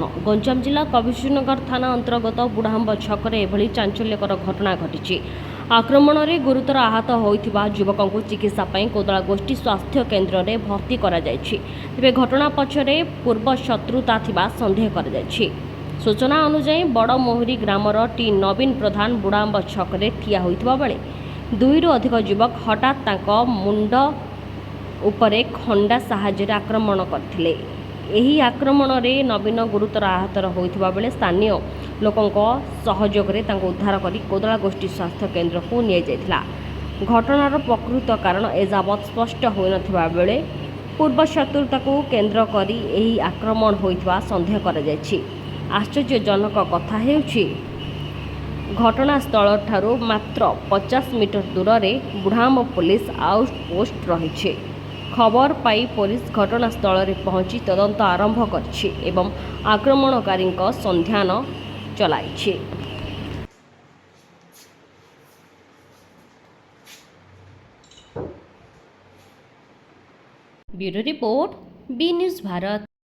आक्रमण गंजाम जिला कबिशनगर थाना अंतर्गत बुढ़ाम्ब छकरे एभली चांचल्यकर घटना घटी। आक्रमण में गुरुतर आहत होइथिबा युवक को चिकित्सा कोदला गोष्ठी स्वास्थ्य केन्द्र में भर्ती करा जायछि। तेबे घटना पछरे पूर्व शत्रुता थिबा संदेह करा जायछि। सूचना अनुसार बड़ मोहरी ग्रामर टी नवीन प्रधान बुढ़ाम्ब छकरे ठिया होइथिबा बेले दुईरु अधिक युवक हठात तांको मुंड उपरे खंडा साहाय्य आक्रमण करथिले। एही आक्रमण में नवीन गुरुतर आहतर होइथिबा बेले स्थानीय लोकंको सहयोग रे तांको उद्धार करी कोदला गोष्ठी स्वास्थ्य केन्द्र को निया जायथिला। घटनार प्रकृत कारण एजावत स्पष्ट होई नथिबा बेले पूर्व शत्रुता को केन्द्र करी एही आक्रमण होइथिबा संदेह करा जायछि। आश्चर्यजनक कथा हेउछि घटनास्थल ठारू मात्र 50 मीटर दूर में बुढ़ाम्ब पुलिस आउटपोस्ट रही। खबर पाई पुलिस घटनास्थल में पहुंची तदंत आरंभ करछि एवं आक्रमणकारी संधान चलाइछि। Bureau report B news Bharat.